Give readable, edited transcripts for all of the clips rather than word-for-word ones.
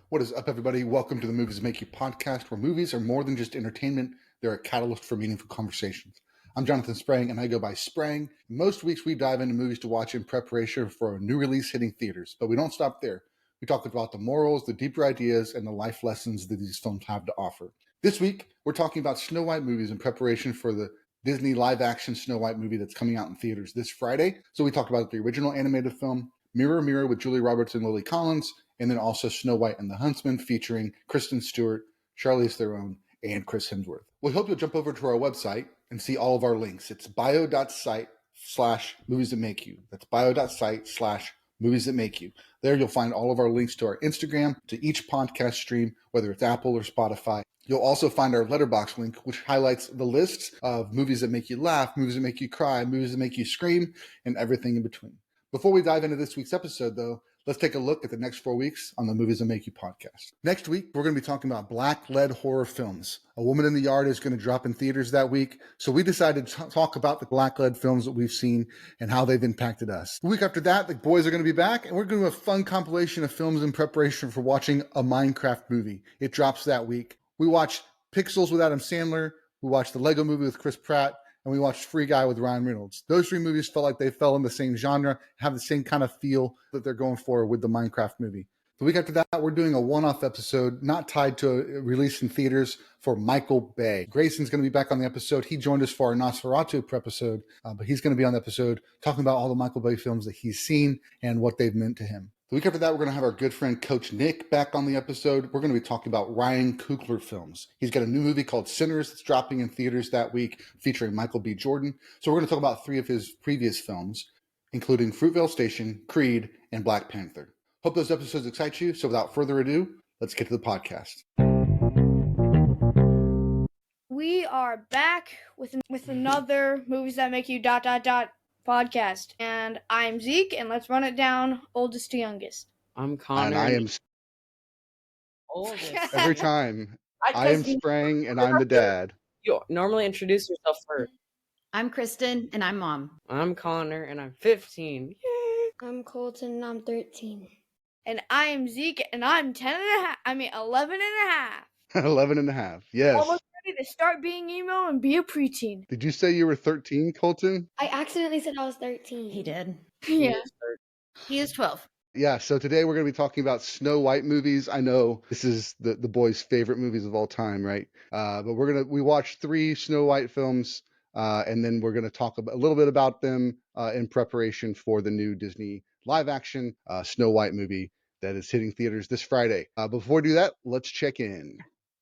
What is up, everybody? Welcome to the Movies That Make You podcast, where movies are more than just entertainment. They're a catalyst for meaningful conversations. I'm Jonathan Sprang, and I go by Sprang. Most weeks, we dive into movies to watch in preparation for a new release hitting theaters. But we don't stop there. We talk about the morals, the deeper ideas, and the life lessons that these films have to offer. This week, we're talking about Snow White movies in preparation for the Disney live-action Snow White movie that's coming out in theaters this Friday. So we talked about the original animated film, Mirror, Mirror with Julia Roberts and Lily Collins, and then also Snow White and the Huntsman featuring Kristen Stewart, Charlize Theron, and Chris Hemsworth. We hope you'll jump over to our website and see all of our links. It's bio.site/movies that make you. That's bio.site/movies that make you. There you'll find all of our links to our Instagram, to each podcast stream, whether it's Apple or Spotify. You'll also find our Letterboxd link, which highlights the lists of movies that make you laugh, movies that make you cry, movies that make you scream, and everything in between. Before we dive into this week's episode, though, let's take a look at the next 4 weeks on the Movies That Make You podcast. Next week, we're going to be talking about Black-led horror films. A Woman in the Yard is going to drop in theaters that week, so we decided to talk about the Black-led films that we've seen and how they've impacted us. The week after that, the boys are going to be back, and we're going to do a fun compilation of films in preparation for watching a Minecraft movie. It drops that week. We watched Pixels with Adam Sandler, we watched the Lego Movie with Chris Pratt, and we watched Free Guy with Ryan Reynolds. Those three movies felt like they fell in the same genre, have the same kind of feel that they're going for with the Minecraft movie. The week after that, we're doing a one-off episode not tied to a release in theaters for Michael Bay. Grayson's going to be back on the episode. He joined us for our Nosferatu episode, but he's going to be on the episode talking about all the Michael Bay films that he's seen and what they've meant to him. The week after that, we're going to have our good friend Coach Nick back on the episode. We're going to be talking about Ryan Coogler films. He's got a new movie called Sinners that's dropping in theaters that week featuring Michael B. Jordan. So we're going to talk about 3 of his previous films, including Fruitvale Station, Creed, and Black Panther. Hope those episodes excite you. So without further ado, let's get to the podcast. We are back with another Movies That Make You ... podcast. And I'm Zeke, and let's run it down oldest to youngest. I'm Connor. And I am oldest. every time. I am Sprang, and I'm the dad. You normally introduce yourself first. I'm Kristen, and I'm mom. I'm Connor, and I'm 15. Yay! I'm Colton, and I'm 13. And I am Zeke, and I'm 11 and a half. 11 and a half, yes. Almost ready to start being emo and be a preteen. Did you say you were 13, Colton? I accidentally said I was 13. He did. Yeah. He is 12. Yeah, so today we're going to be talking about Snow White movies. I know this is the boys' favorite movies of all time, right? But we watched 3 Snow White films, and then we're going to talk a little bit about them in preparation for the new Disney live-action Snow White movie that is hitting theaters this Friday. Before we do that, let's check in.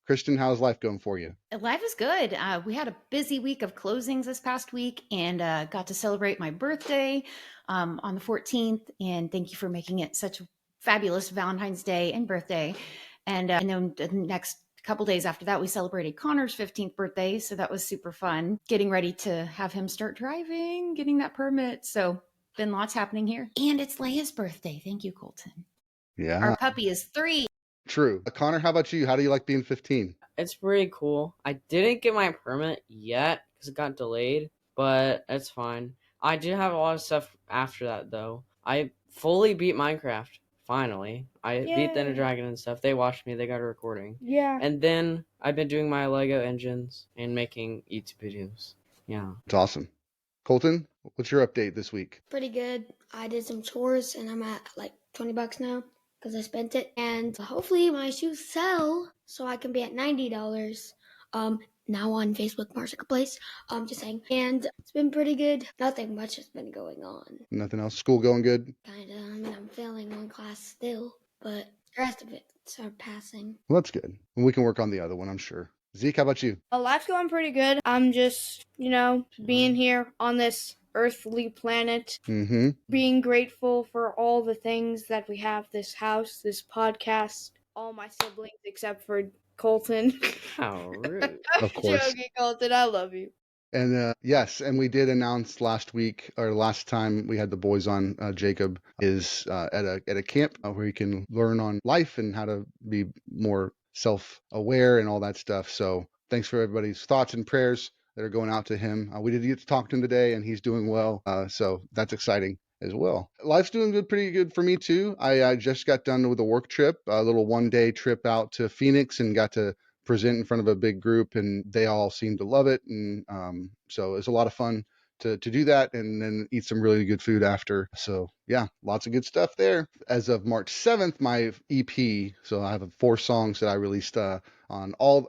Kristen, how's life going for you? Life is good. We had a busy week of closings this past week and got to celebrate my birthday on the 14th. And thank you for making it such a fabulous Valentine's Day and birthday. And then the next couple days after that, we celebrated Connor's 15th birthday. So that was super fun. Getting ready to have him start driving, getting that permit. So been lots happening here. And it's Leia's birthday. Thank you, Colton. Yeah. Our puppy is 3. True. Connor, how about you? How do you like being 15? It's pretty cool. I didn't get my permit yet because it got delayed, but it's fine. I did have a lot of stuff after that, though. I fully beat Minecraft, finally. I beat the Ender Dragon and stuff. They watched me. They got a recording. Yeah. And then I've been doing my Lego engines and making YouTube videos. Yeah. It's awesome. Colton, what's your update this week? Pretty good. I did some chores, and I'm at like $20 now because I spent it. And hopefully my shoes sell so I can be at $90 now on Facebook Marketplace. Just saying. And it's been pretty good. Nothing much has been going on. Nothing else? School going good? Kind of. I mean, I'm failing one class still, but the rest of it's passing. Well, that's good. We can work on the other one, I'm sure. Zeke, how about you? Life's going pretty good. I'm just, being here on this earthly planet, being grateful for all the things that we have, this house, this podcast, all my siblings except for Colton. How rude. Of course. Joking, Colton, I love you. And yes, and we did announce last time we had the boys on, Jacob is at a camp where he can learn on life and how to be more self-aware and all that stuff. So thanks for everybody's thoughts and prayers that are going out to him. We did get to talk to him today, and he's doing well. So that's exciting. as well. Life's doing good, pretty good for me too. I just got done with a work trip, a little 1-day trip out to Phoenix, and got to present in front of a big group, and they all seemed to love it. And so it's a lot of fun to do that, and then eat some really good food after. So yeah, lots of good stuff there. As of March 7th, my EP, so I have 4 songs that I released on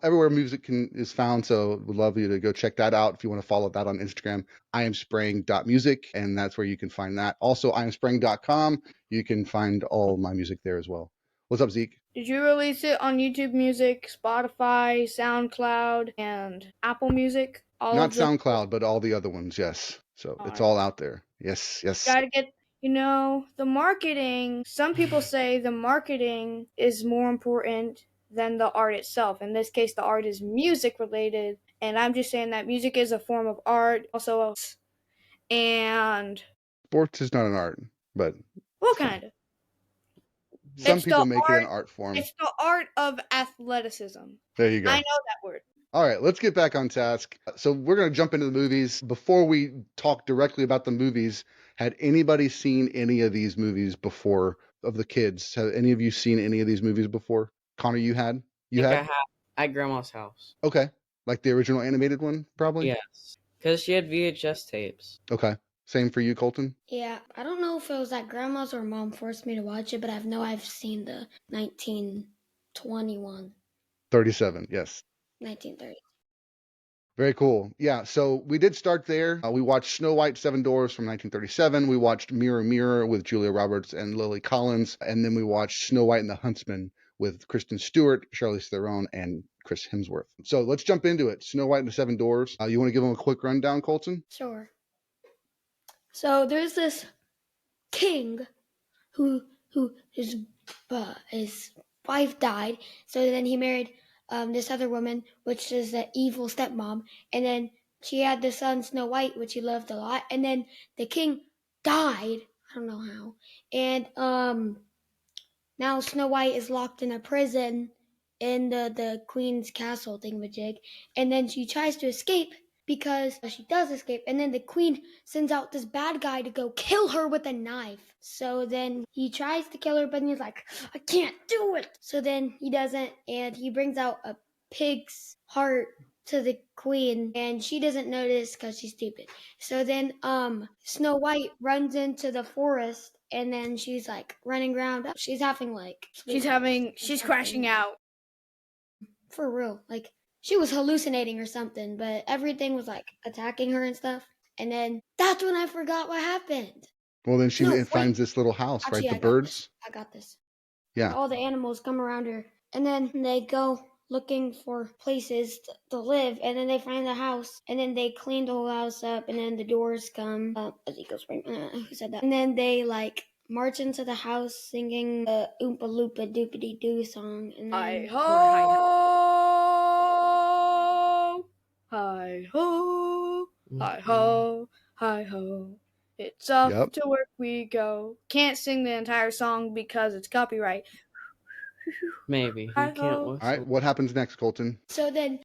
everywhere music is found. So would love you to go check that out if you want to follow that on Instagram. iamsprang.music, and that's where you can find that. Also, iamsprang.com, you can find all my music there as well. What's up, Zeke? Did you release it on YouTube Music, Spotify, SoundCloud, and Apple Music? Not SoundCloud, but all the other ones, yes. So it's all out there. Yes. Gotta get, the marketing. Some people say the marketing is more important than the art itself. In this case, the art is music related. And I'm just saying that music is a form of art. Also, and sports is not an art, but well, kind of. Some people make it an art form. It's the art of athleticism. There you go. I know that word. All right, let's get back on task. So we're going to jump into the movies. Before we talk directly about the movies, had anybody seen any of these movies before, of the kids? Have any of you seen any of these movies before? Connor, you had? I had at Grandma's house. Okay. Like the original animated one, probably? Yes. Because she had VHS tapes. Okay. Same for you, Colton? Yeah, I don't know if it was that grandma's or mom forced me to watch it, but I've seen the 1921. 37, yes. 1930. Very cool. Yeah, so we did start there. We watched Snow White, 7 Dwarfs from 1937. We watched Mirror, Mirror with Julia Roberts and Lily Collins. And then we watched Snow White and the Huntsman with Kristen Stewart, Charlize Theron, and Chris Hemsworth. So let's jump into it. Snow White and the 7 Dwarfs. You want to give them a quick rundown, Colton? Sure. So there's this king who his wife died. So then he married this other woman, which is the evil stepmom, and then she had the son Snow White, which he loved a lot. And then the king died. I don't know how. And now Snow White is locked in a prison in the queen's castle thingamajig, and then she tries to escape. Because she does escape, and then the queen sends out this bad guy to go kill her with a knife. So then he tries to kill her, but he's like, I can't do it. So then he doesn't, and he brings out a pig's heart to the queen, and she doesn't notice because she's stupid. So then Snow White runs into the forest, and then she's like running around. She's having she's crashing out. For real, like. She was hallucinating or something, but everything was like attacking her and stuff. And then that's when I forgot what happened. Well, then she finds this little house, actually, right? The birds? I got this. Yeah. All the animals come around her. And then they go looking for places to live. And then they find the house. And then they clean the whole house up. And then the doors come. Who said that? And then they like march into the house singing the Oompa Loompa Doopity Doo song. And then Hi-ho, hi-ho, hi-ho. It's off to work we go. Can't sing the entire song because it's copyright. Maybe. All right, what happens next, Colton? So then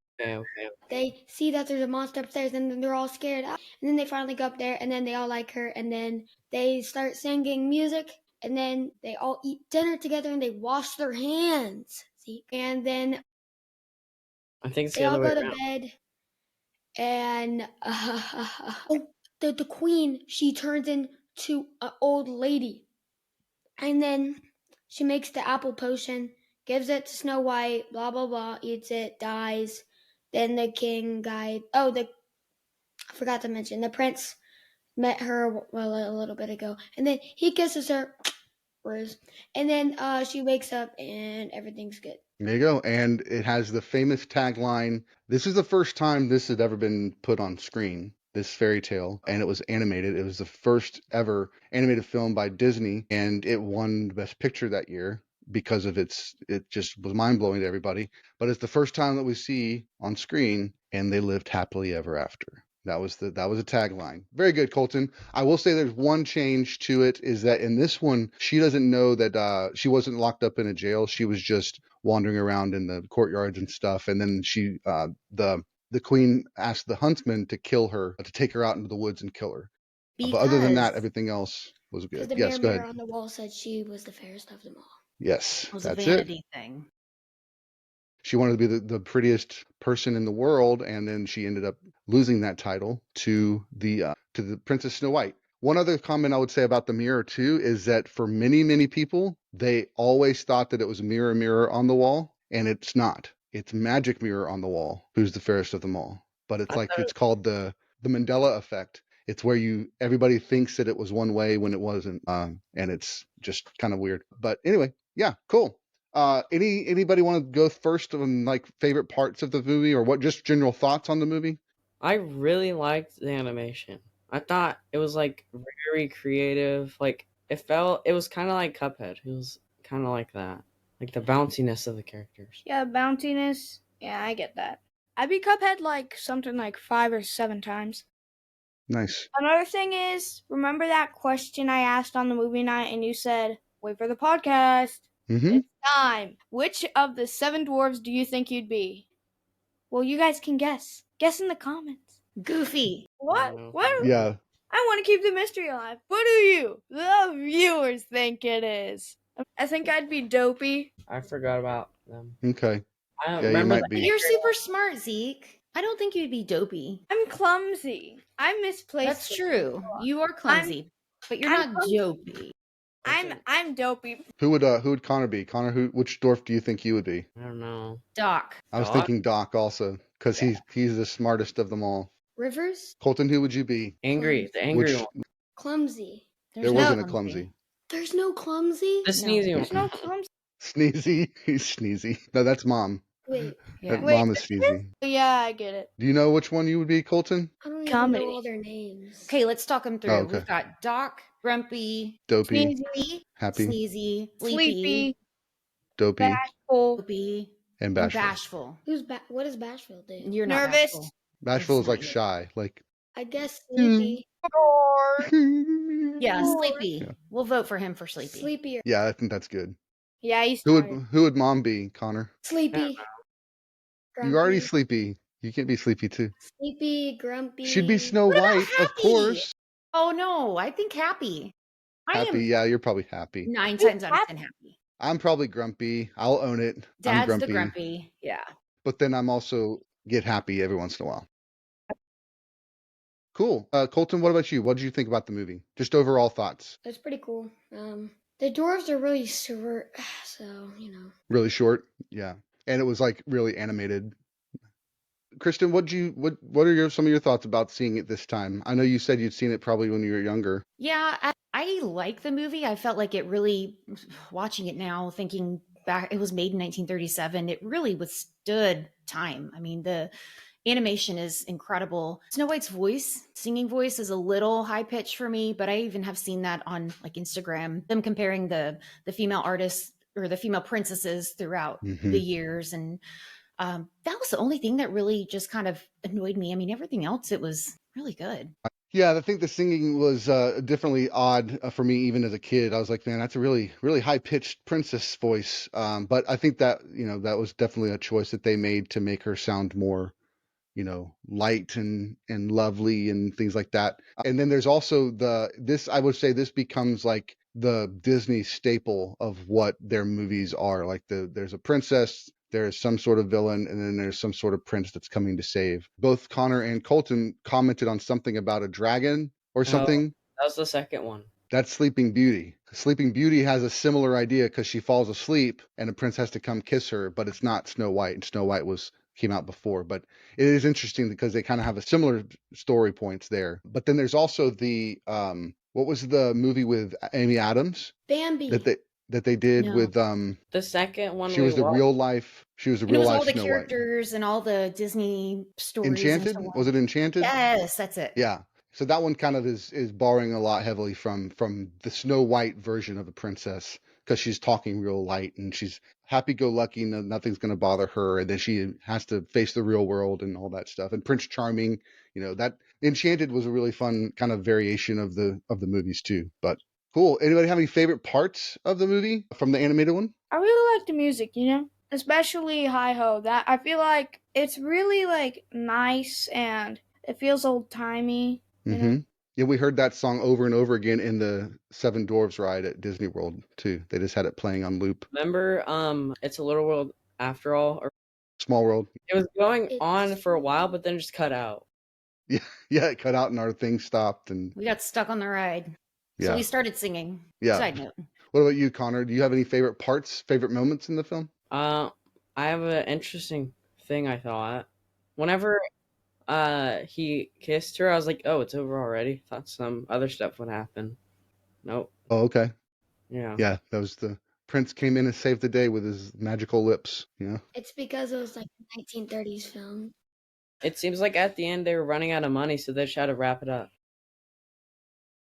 they see that there's a monster upstairs, and then they're all scared. And then they finally go up there, and then they all like her, and then they start singing music, and then they all eat dinner together, and they wash their hands. See? And then I think it's they all go to bed. And the queen, she turns into an old lady, and then she makes the apple potion, gives it to Snow White, blah blah blah, eats it, dies. Then the king died. I forgot to mention the prince met her a little bit ago, and then he kisses her, and then she wakes up and everything's good. There you go. And it has the famous tagline. This is the first time this had ever been put on screen, this fairy tale, and it was animated. It was the first ever animated film by Disney, and it won the Best Picture that year because of it just was mind-blowing to everybody. But it's the first time that we see on screen, and they lived happily ever after. That was a tagline. Very good, Colton. I will say there's one change to it, is that in this one, she doesn't know that she wasn't locked up in a jail. She was just wandering around in the courtyards and stuff. And then she, the queen asked the huntsman to kill her, to take her out into the woods and kill her. But other than that, everything else. was Because good. the Yes, go mirror ahead. on the wall said she was the fairest of them all. Yes, It was a that's it. vanity thing. She wanted to be the prettiest person in the world, and then she ended up losing that title to the Princess Snow White. One other comment I would say about the mirror too is that for many, many people, they always thought that it was mirror, mirror on the wall, and it's not. It's magic mirror on the wall. Who's the fairest of them all? But it's I like thought it's called the Mandela effect. It's where everybody thinks that it was one way when it wasn't, and it's just kind of weird. But anyway, yeah, cool. Anybody want to go first on like favorite parts of the movie or what just general thoughts on the movie? I really liked the animation. I thought it was like very creative. Like it was kind of like Cuphead. It was kind of like that. Like the bounciness of the characters. Yeah, bounciness. Yeah, I get that. I beat Cuphead like something like 5 or 7 times. Nice. Another thing is, remember that question I asked on the movie night and you said, wait for the podcast. Mm-hmm. It's time. Which of the 7 dwarves do you think you'd be? Well, you guys can guess. Guess in the comments. Goofy. What? No. What? Yeah. I want to keep the mystery alive. What do you, the viewers, think it is? I think I'd be Dopey. I forgot about them. Okay. I don't Yeah, you remember might the be. You're super smart, Zeke. I don't think you'd be dopey. I'm clumsy. I misplaced. That's it. true. You are clumsy, but you're I'm not clumsy. dopey. I'm Dopey. Who would Connor be? Connor, which dwarf do you think you would be? I don't know. Doc. I was Doc? thinking Doc also, because he's the smartest of them all. Rivers? Colton, who would you be? Angry. The angry one. Clumsy. There wasn't a clumsy. There's no clumsy? The sneezy There's one. no clumsy. Sneezy. He's sneezy. No, that's Mom. Wait, Yeah. That Wait, Mom is sneezy. Yeah, I get it. Do you know which one you would be, Colton? I don't even Comedy. know all their names. Okay, let's talk them through. Oh, okay. We've got Doc, Grumpy, Dopey, Sneezy, happy, Sneezy, Sleepy, sleepy, dopey, bashful, Dopey, and and bashful. Bashful. What does Bashful do? You're not nervous. bashful. Bashful It's is like not you. shy, like. I guess Sleepy. Yeah, Sleepy. Yeah. We'll vote for him for Sleepy. Sleepy. Yeah, I think that's good. Yeah, he's Who tired. would Mom be, Connor? Sleepy. You already Grumpy. sleepy. You can't be sleepy too. Sleepy, Grumpy. She'd be Snow What about White, of Happy? course. Oh no, I think Happy. I Happy, am yeah, you're probably happy. 9 times out of 10 happy. I'm probably grumpy. I'll own it. I'm Dad's grumpy. the grumpy. Yeah. But then I'm also get happy every once in a while. Cool. Colton, what about you? What did you think about the movie? Just overall thoughts. It's pretty cool. The dwarves are really short, so Really short. Yeah. And it was like really animated. Kristen, what are some of your thoughts about seeing it this time? I know you said you'd seen it probably when you were younger. Yeah, I like the movie. I felt like it really, watching it now, thinking back, it was made in 1937. It really withstood time. I mean, the animation is incredible. Snow White's singing voice is a little high pitched for me, but I even have seen that on like Instagram, them comparing the female artists or the female princesses throughout the years. And that was the only thing that really just kind of annoyed me. I mean, everything else, it was really good. Yeah, I think the singing was definitely odd for me, even as a kid. I was like, man, that's a really, really high-pitched princess voice. But I think that, that was definitely a choice that they made to make her sound more, light and lovely and things like that. And then there's also I would say this becomes like the Disney staple of what their movies are. Like there's a princess, there's some sort of villain, and then there's some sort of prince that's coming to save. Both Connor and Colton commented on something about a dragon or something. That was the second one. That's Sleeping Beauty. Sleeping Beauty has a similar idea because she falls asleep and a prince has to come kiss her, but it's not Snow White. And Snow White came out before. But it is interesting because they kind of have a similar story points there. But then there's also the what was the movie with Amy Adams Bambi. that they did No. with The second one. she was the real life And it was all the characters and all the Disney stories. Enchanted? And so on. Was it Enchanted? Yes, that's it. Yeah. So that one kind of is borrowing a lot heavily from the Snow White version of the princess because she's talking real light and she's happy-go-lucky, nothing's going to bother her, and then she has to face the real world and all that stuff. And Prince Charming, that Enchanted was a really fun kind of variation of the movies too. But cool. Anybody have any favorite parts of the movie from the animated one? I really like the music, especially Hi Ho. That I feel like it's really like nice and it feels old timey. Yeah, we heard that song over and over again in the Seven Dwarfs ride at Disney World too. They just had it playing on loop. Remember, It's a Little World After All? Or Small World. it was going on It's for a while, but then just cut out. Yeah, yeah, it cut out and our thing stopped, and We got stuck on the ride. So yeah, we started singing. yeah. Side note. What about you, Connor? Do you have any favorite parts, favorite moments in the film? I have an interesting thing I thought. Whenever he kissed her, I was like, oh, it's over already. Thought some other stuff would happen. Nope. Oh, okay. Yeah. Yeah, that was the Prince came in and saved the day with his magical lips. You know. It's because it was like a 1930s film. It seems like at the end they were running out of money, so they tried to wrap it up.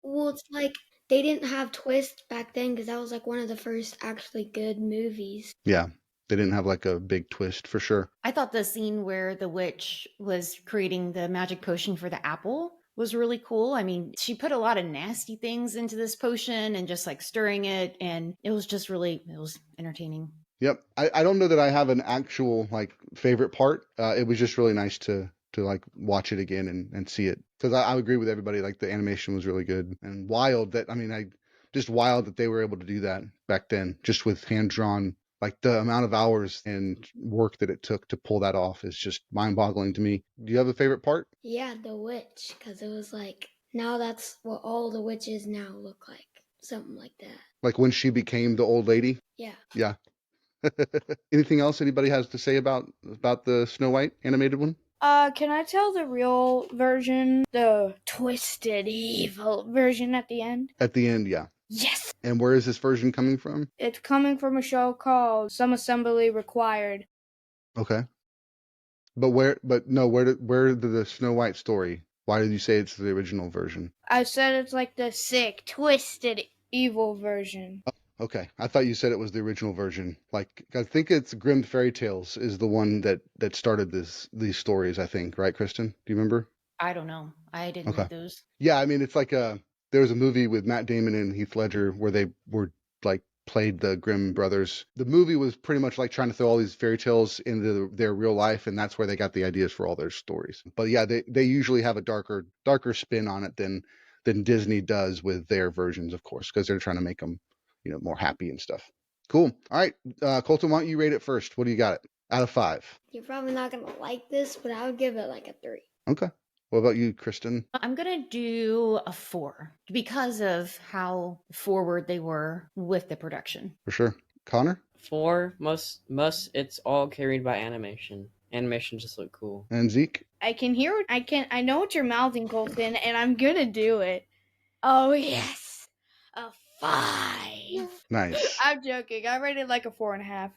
Well, it's like they didn't have twists back then because that was like one of the first actually good movies. Yeah, they didn't have like a big twist for sure. I thought the scene where the witch was creating the magic potion for the apple was really cool. I mean, she put a lot of nasty things into this potion and just like stirring it. And it was just really, it was entertaining. Yep. I don't know that I have an actual like favorite part. It was just really nice to like watch it again and see it, because I agree with everybody. Like the animation was really good and wild. Just wild that they were able to do that back then, just with hand drawn. Like the amount of hours and work that it took to pull that off is just mind boggling to me. Do you have a favorite part? Yeah, the witch, because it was like now that's what all the witches now look like, something like that. Like when she became the old lady? Yeah. Yeah. Anything else anybody has to say about the Snow White animated one? Can I tell the real version? The twisted evil version at the end? At the end, yeah. Yes! And where is this version coming from? It's coming from a show called Some Assembly Required. Okay. But where did the Snow White story? Why did you say it's the original version? I said it's like the sick, twisted, evil version. Okay. I thought you said it was the original version. Like, I think it's Grimm Fairy Tales is the one that started these stories, I think, right, Kristen? Do you remember? I don't know. I didn't Okay. read those. Yeah, I mean, it's like there was a movie with Matt Damon and Heath Ledger where they were like played the Grimm brothers. The movie was pretty much like trying to throw all these fairy tales into their real life, and that's where they got the ideas for all their stories. But yeah, they usually have a darker spin on it than Disney does with their versions, of course, because they're trying to make them, more happy and stuff. Cool. All right, Colton, why don't you rate it first? What do you got it out of 5? You're probably not going to like this, but I would give it like a 3. Okay. What about you, Kristen? I'm going to do a 4 because of how forward they were with the production. For sure. Connor? 4, most it's all carried by animation. Animation just look cool. And Zeke? I know what you're mouthing, Colton, and I'm gonna do it. Oh, yes! A 5! Nice. I'm joking. I rated like a 4.5.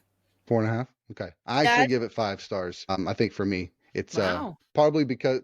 4.5? Okay. I actually give it 5 stars. I think for me, it's Wow. partly because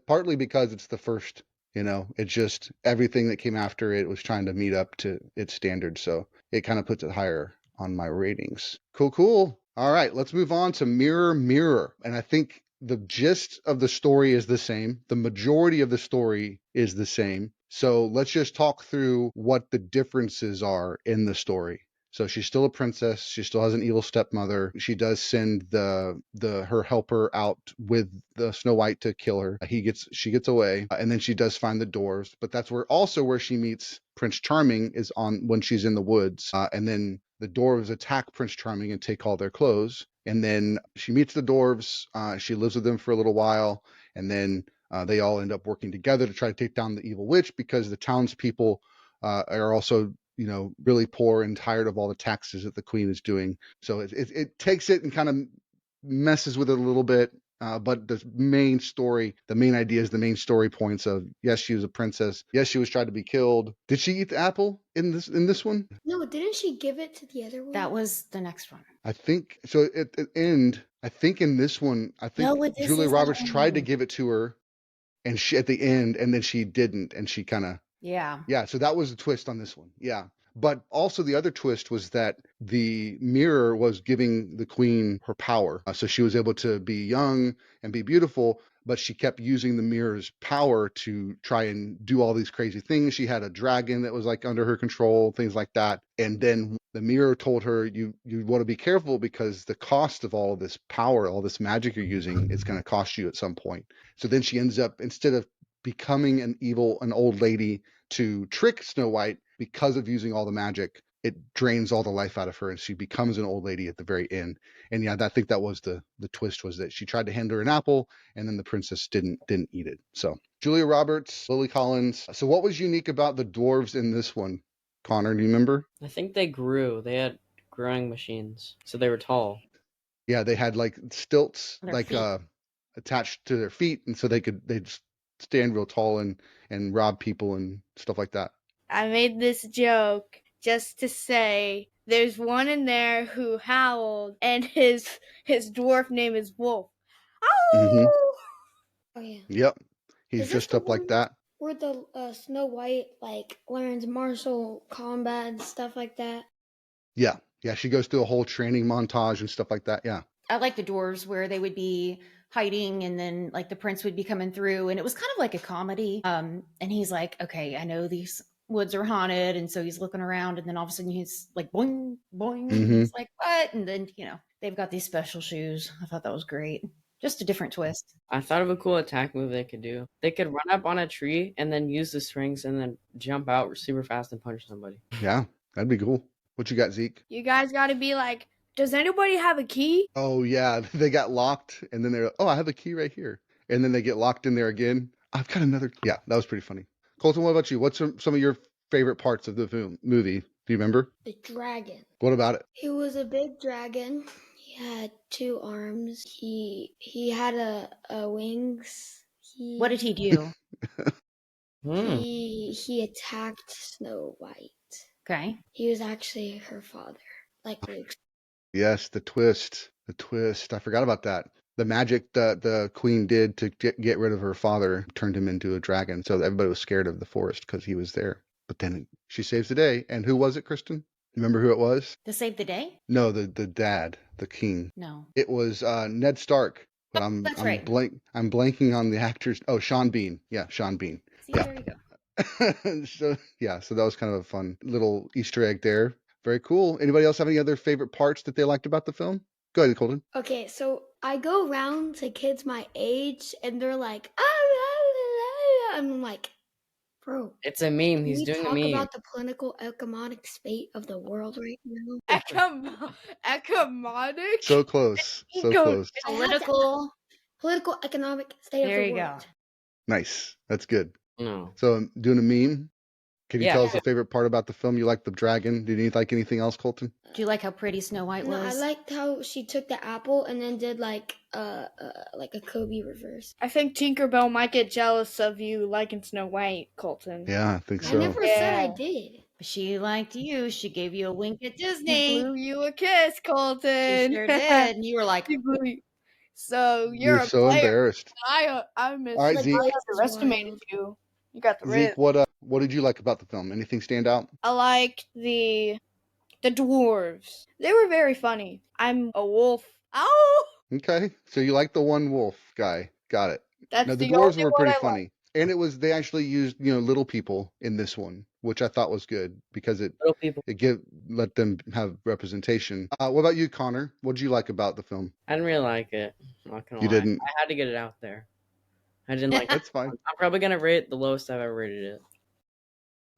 it's the first, it's just everything that came after it was trying to meet up to its standards. So it kind of puts it higher on my ratings. Cool. All right, let's move on to Mirror, Mirror. And I think the gist of the story is the same. The majority of the story is the same. So let's just talk through what the differences are in the story. So she's still a princess. She still has an evil stepmother. She does send her helper out with the Snow White to kill her. She gets away, and then she does find the dwarves. But that's where she meets Prince Charming is when she's in the woods, and then the dwarves attack Prince Charming and take all their clothes. And then she meets the dwarves. She lives with them for a little while, and then they all end up working together to try to take down the evil witch, because the townspeople are also really poor and tired of all the taxes that the queen is doing. So it takes it and kind of messes with it a little bit. But the main ideas, the main story points of, yes, she was a princess. Yes, she was tried to be killed. Did she eat the apple in this one? No, didn't she give it to the other one? That was the next one. I think so. At the end, I think in this one, Julia Roberts tried to give it to her, and she at the end, and then she didn't, and she kind of. Yeah. So that was the twist on this one. Yeah. But also the other twist was that the mirror was giving the queen her power. So she was able to be young and be beautiful, but she kept using the mirror's power to try and do all these crazy things. She had a dragon that was like under her control, things like that. And then the mirror told her, you want to be careful, because the cost of all of this power, all this magic you're using, is going to cost you at some point. So then she ends up, instead of becoming an old lady to trick Snow White, because of using all the magic, it drains all the life out of her and she becomes an old lady at the very end. And yeah, I think that was the twist, was that she tried to hand her an apple and then the princess didn't eat it. So Julia Roberts, Lily Collins. So what was unique about the dwarves in this one, Connor? Do you remember? I think they grew. They had growing machines, so they were tall. Yeah, they had like stilts, Their like feet. attached to their feet, and so they'd stand real tall and rob people and stuff like that. I made this joke just to say there's one in there who howled, and his dwarf name is Wolf. Mm-hmm. Oh! Oh yeah. Yep, he's Is this dressed the up like one that. where the Snow White like learns martial combat and stuff like that? Yeah, she goes through a whole training montage and stuff like that. Yeah. I like the dwarves where they would be hiding and then like the prince would be coming through and it was kind of like a comedy. And he's like, okay, I know these woods are haunted. And so he's looking around and then all of a sudden he's like, boing, boing. And he's like, what? And then, they've got these special shoes. I thought that was great. Just a different twist. I thought of a cool attack move they could do. They could run up on a tree and then use the strings and then jump out super fast and punch somebody. Yeah, that'd be cool. What you got, Zeke? You guys got to be like, does anybody have a key? Oh yeah, they got locked and then they're, oh, I have a key right here. And then they get locked in there again. I've got another. Yeah, that was pretty funny. Colton, what about you? What's some of your favorite parts of the movie? Do you remember? The dragon. What about it? He was a big dragon. He had 2 arms. He had a wings. What did he do? He attacked Snow White. Okay. He was actually her father, like Luke. Yes, the twist. I forgot about that. The magic that the queen did to get rid of her father turned him into a dragon. So everybody was scared of the forest because he was there. But then she saves the day. And who was it, Kristen? Remember who it was? To save the day? No, the dad, the king. No. It was Ned Stark. But I'm right. I'm blanking on the actors. Oh, Sean Bean. Yeah, Sean Bean. See, Yeah. there you go. So that was kind of a fun little Easter egg there. Very cool. Anybody else have any other favorite parts that they liked about the film? Go ahead, Colton. Okay, so I go around to kids my age, and they're like, I'm like, bro. It's a meme. He's doing a meme. meme. About the political economic state of the world right now. Economic? So close. So close. Political economic state There of the you world. go. Nice. That's good. No. So I'm doing a meme. Can you Yeah. tell us the favorite part about the film? You like the dragon? Did you like anything else, Colton? Do you like how pretty Snow White No, was? I liked how she took the apple and then did like a Kobe reverse. I think Tinkerbell might get jealous of you liking Snow White, Colton. Yeah, I think I so. never said I did. She liked you. She gave you a wink at She Disney. blew you a kiss, Colton. She sure did. And you were like, She blew you. So You're a so player. embarrassed. I All right, Zeke. underestimated you. You got the Zeke, rip. what did you like about the film? Anything stand out? I liked the dwarves. They were very funny. I'm a wolf. Ow! Okay, so you like the one wolf guy. Got it. That's No, the the dwarves only were one pretty I liked. funny. And they actually used, little people in this one, which I thought was good because Little people. let them have representation. What about you, Connor? What did you like about the film? I didn't really like it. I'm not gonna You lie. didn't? I had to get it out there. I didn't like it. That's fine. I'm probably gonna rate it the lowest I've ever rated it.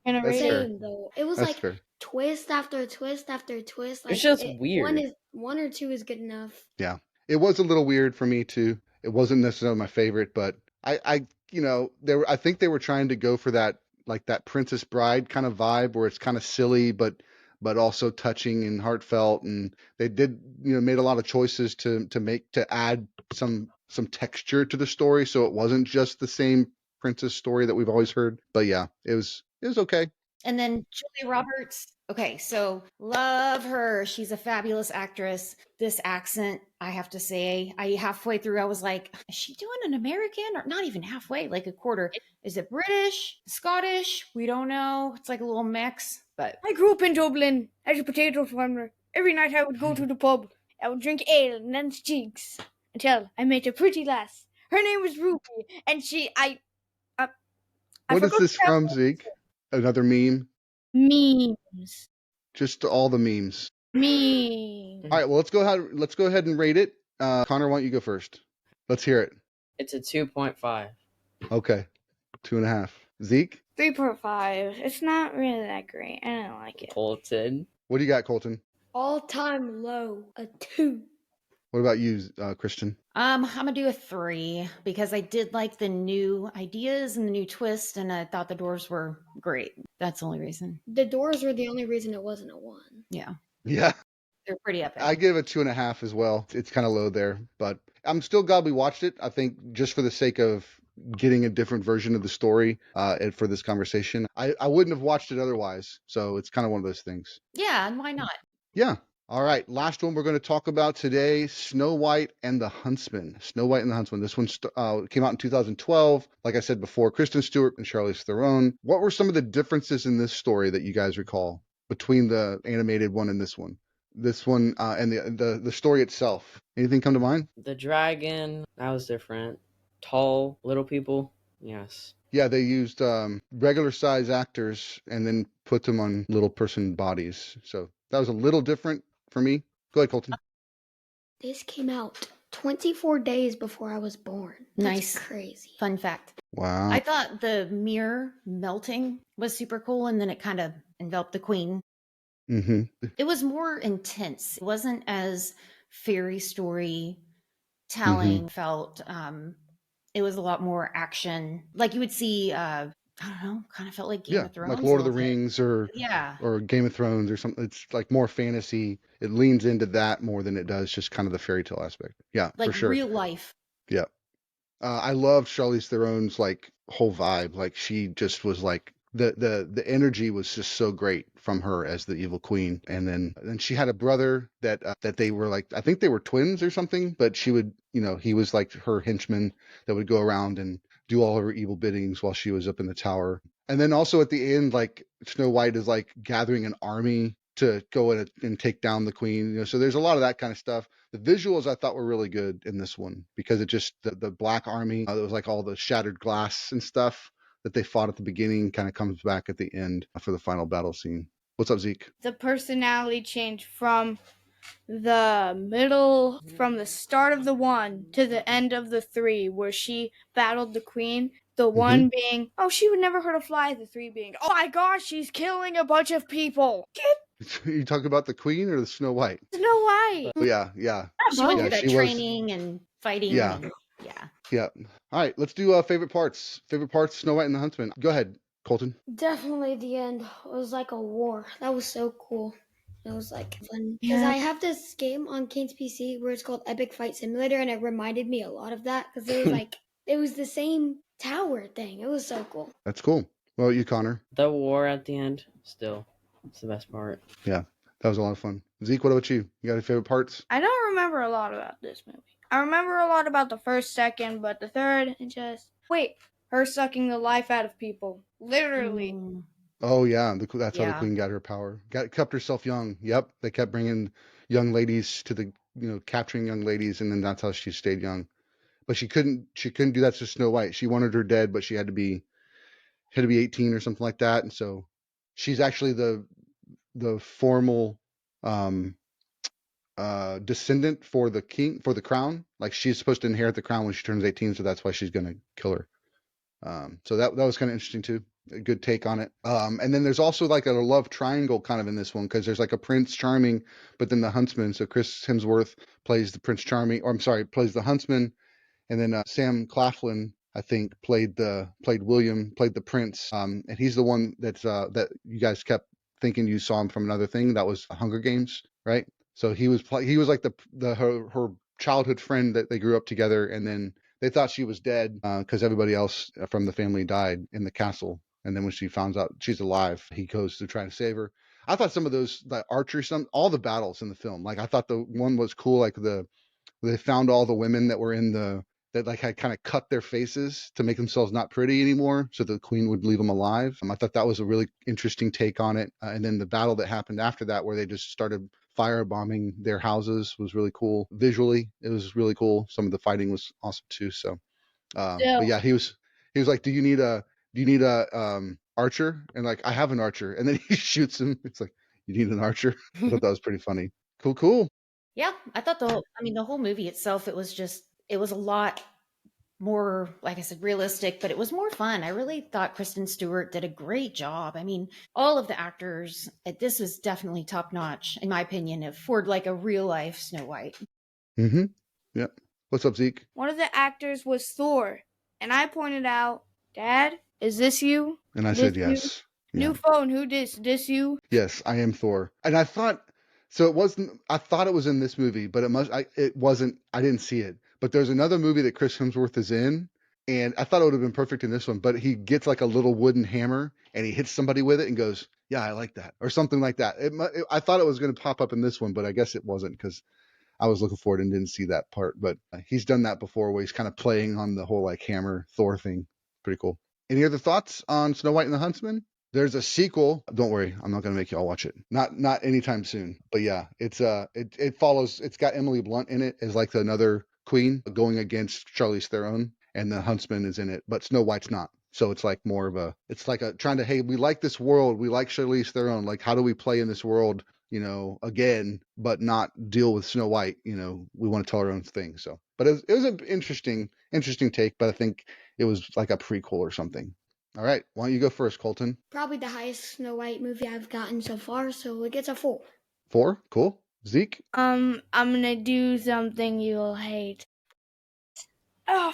And I That's rated fair. Same though. It was That's like fair. twist after twist after twist. Like, It's just weird. One or two is good enough. Yeah, it was a little weird for me too. It wasn't necessarily my favorite, but I I think they were trying to go for that, like that Princess Bride kind of vibe where it's kind of silly, but also touching and heartfelt. And they did, made a lot of choices to add some texture to the story, so it wasn't just the same princess story that we've always heard. But yeah, it was okay. and then Julia Roberts. Okay, so love her. She's a fabulous actress. This accent, I have to say, halfway through, I was like, is she doing an American? Or not even halfway, like a quarter. Is it British? Scottish? We don't know. It's like a little mix, but I grew up in Dublin as a potato farmer. Every night I would go to the pub. I would drink ale and dance jigs until I met a pretty lass. Her name was Ruby, and What is this from, Zeke? Another meme? Memes. Just all the memes. Memes. All right, well, let's go ahead and rate it. Connor, why don't you go first? Let's hear it. It's a 2.5. Okay, 2.5. Zeke? 3.5. It's not really that great. I don't like it. Colton. What do you got, Colton? All-time low, a 2. What about you, Kristen? I'm gonna do a 3 because I did like the new ideas and the new twist, and I thought the doors were great. That's the only reason. The doors were the only reason it wasn't a 1. Yeah, Yeah, they're pretty epic. I give it 2.5 as well. It's kind of low there, but I'm still glad we watched it. I think just for the sake of getting a different version of the story and for this conversation, I wouldn't have watched it otherwise. So it's kind of one of those things. Yeah, and why not? Yeah. All right. Last one we're going to talk about today, Snow White and the Huntsman. Snow White and the Huntsman. This one came out in 2012. Like I said before, Kristen Stewart and Charlize Theron. What were some of the differences in this story that you guys recall between the animated one and this one? This one and the story itself. Anything come to mind? The dragon, that was different. Tall, little people, yes. Yeah, they used regular size actors and then put them on little person bodies. So that was a little different for me. Go ahead, Colton. This came out 24 days before I was born. That's Nice. crazy. Fun fact. Wow. I thought the mirror melting was super cool, and then it kind of enveloped the queen. Mm-hmm. It was more intense. It wasn't as fairy story telling. Felt it was a lot more action. Like you would see I don't know, kind of felt like Game of Thrones. Like Lord of a the little bit. Rings or Game of Thrones or something. It's like more fantasy. It leans into that more than it does just kind of the fairy tale aspect. Yeah, Like for sure. real life. Yeah. I loved Charlize Theron's like whole vibe. Like she just was like the energy was just so great from her as the evil queen. And then she had a brother that they were like, I think they were twins or something, but she would, he was like her henchman that would go around and do all of her evil biddings while she was up in the tower. And then also at the end, like Snow White is like gathering an army to go in and take down the queen. So there's a lot of that kind of stuff. The visuals I thought were really good in this one because it just the black army, there was like all the shattered glass and stuff that they fought at the beginning kind of comes back at the end for the final battle scene. What's up, Zeke? The personality change from the middle, from the start of the 1 to the end of the 3, where she battled the queen. The 1 being, oh, she would never hurt a fly. The 3 being, oh my gosh, she's killing a bunch of people. You talking about the queen or the Snow White? Snow White. Oh, yeah. She went Yeah, through that she was- training and fighting. Yeah. And, Yeah. All right, let's do favorite parts. Favorite parts, Snow White and the Huntsman. Go ahead, Colton. Definitely the end. It was like a war. That was so cool. It was like fun. Because Yeah. I have this game on Kane's PC where it's called Epic Fight Simulator, and it reminded me a lot of that because it was like, it was the same tower thing. It was so cool. That's cool. Well, you, Connor. The war at the end, still, it's the best part. Yeah, that was a lot of fun. Zeke, what about you? You got any favorite parts? I don't remember a lot about this movie. I remember a lot about the first, second, but the third, it just... Wait, her sucking the life out of people. Literally. Oh, yeah. That's how the Yeah. queen got her power. Kept herself young. Yep. They kept bringing young ladies to the, capturing young ladies, and then that's how she stayed young. But she couldn't do that to Snow White. She wanted her dead, but she had to be 18 or something like that. And so she's actually the formal descendant for the king, for the crown. Like she's supposed to inherit the crown when she turns 18, so that's why she's gonna kill her. So that was kind of interesting too. A good take on it. And then there's also like a love triangle kind of in this one because there's like a Prince Charming, but then the huntsman. So Chris Hemsworth plays the Prince Charming, plays the huntsman, and then Sam Claflin, I think, played William, played the prince. And he's the one that you guys kept thinking you saw him from another thing. That was Hunger Games, right? So he was like her childhood friend that they grew up together, and then they thought she was dead because everybody else from the family died in the castle. And then when she finds out she's alive, he goes to try to save her. I thought some of those, the archery, all the battles in the film, like I thought the one was cool, like they found all the women that were that like had kind of cut their faces to make themselves not pretty anymore, so the queen would leave them alive. I thought that was a really interesting take on it. And then the battle that happened after that, where they just started firebombing their houses, was really cool. Visually, it was really cool. Some of the fighting was awesome too. So, but yeah, he was like, "Do you need a archer?" And like, "I have an archer." And then he shoots him. It's like, "You need an archer?" I thought that was pretty funny. Cool. Yeah, I thought the whole movie itself, it was a lot more, like I said, realistic, but it was more fun. I really thought Kristen Stewart did a great job. I mean, all of the actors, this was definitely top notch, in my opinion, for like a real life Snow White. Mm-hmm. Yep. What's up, Zeke? One of the actors was Thor, and I pointed out, Dad, is this you? And I This said you? yes. New phone, who this you? Yes, I am Thor. And I thought, so it wasn't, I thought it was in this movie, but it wasn't, I didn't see it. But there's another movie that Chris Hemsworth is in, and I thought it would have been perfect in this one, but he gets like a little wooden hammer and he hits somebody with it and goes, yeah, I like that, or something like that. I thought it was going to pop up in this one, but I guess it wasn't because I was looking for it and didn't see that part. But he's done that before where he's kind of playing on the whole like hammer Thor thing. Pretty cool. Any other thoughts on Snow White and the Huntsman? There's a sequel. Don't worry, I'm not going to make you all watch it. Not anytime soon. But yeah, it follows. It's got Emily Blunt in it as like another queen going against Charlize Theron, and the Huntsman is in it, but Snow White's not. So it's like more of a. It's like a trying to, hey, we like this world. We like Charlize Theron. Like, how do we play in this world? Again, but not deal with Snow White. We want to tell our own thing. So, but it was an interesting take. But I think it was like a prequel or something. All right, why don't you go first, Colton? Probably the highest Snow White movie I've gotten so far, so it gets a 4. 4, cool. Zeke? I'm gonna do something you'll hate. A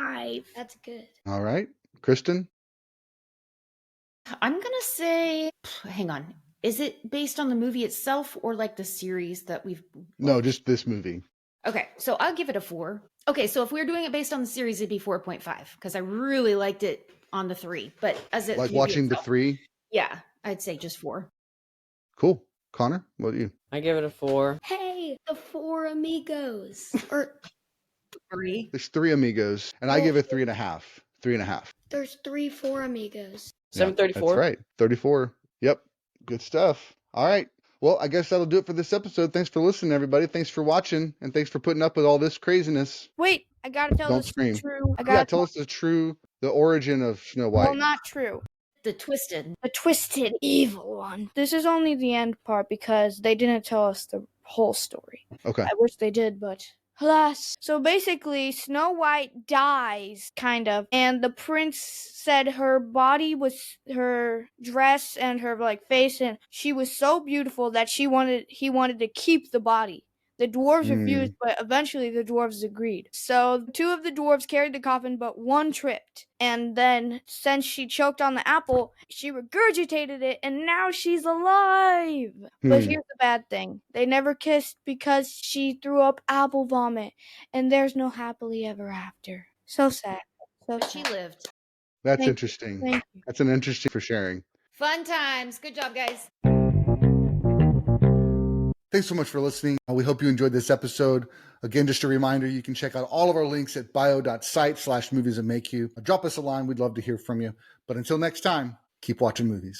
5. That's good. All right, Kristen? I'm going to say, hang on. Is it based on the movie itself or like the series that we've... No, just this movie. Okay, so I'll give it a 4. Okay, so if we were doing it based on the series, it'd be 4.5 because I really liked it on the 3. But as it like watching itself, the 3? Yeah, I'd say just 4. Cool. Connor, what do you? I give it a 4. Hey, the 4 amigos. Or 3. There's 3 amigos, and I give it 3.5. 3.5. There's 4 amigos. 734. That's right. 34. Yep. Good stuff. All right. Well, I guess that'll do it for this episode. Thanks for listening, everybody. Thanks for watching, and thanks for putting up with all this craziness. Wait, I gotta tell Don't this scream. true. Tell us the origin of Snow White. Well, not true. The twisted, evil one. This is only the end part because they didn't tell us the whole story. Okay. I wish they did, but alas. So basically, Snow White dies, kind of, and the prince said her body was, her dress and her face, and she was so beautiful that he wanted to keep the body. The dwarves refused, but eventually the dwarves agreed. So 2 of the dwarves carried the coffin, but 1 tripped. And then, since she choked on the apple, she regurgitated it, and now she's alive. But here's the bad thing. They never kissed because she threw up apple vomit, and there's no happily ever after. So sad. So but she sad. lived. That's Thank interesting. Thank you. That's an interesting for sharing. Fun times. Good job, guys. Thanks so much for listening. We hope you enjoyed this episode. Again, just a reminder, you can check out all of our links at bio.site/movies that make you. Drop us a line. We'd love to hear from you. But until next time, keep watching movies.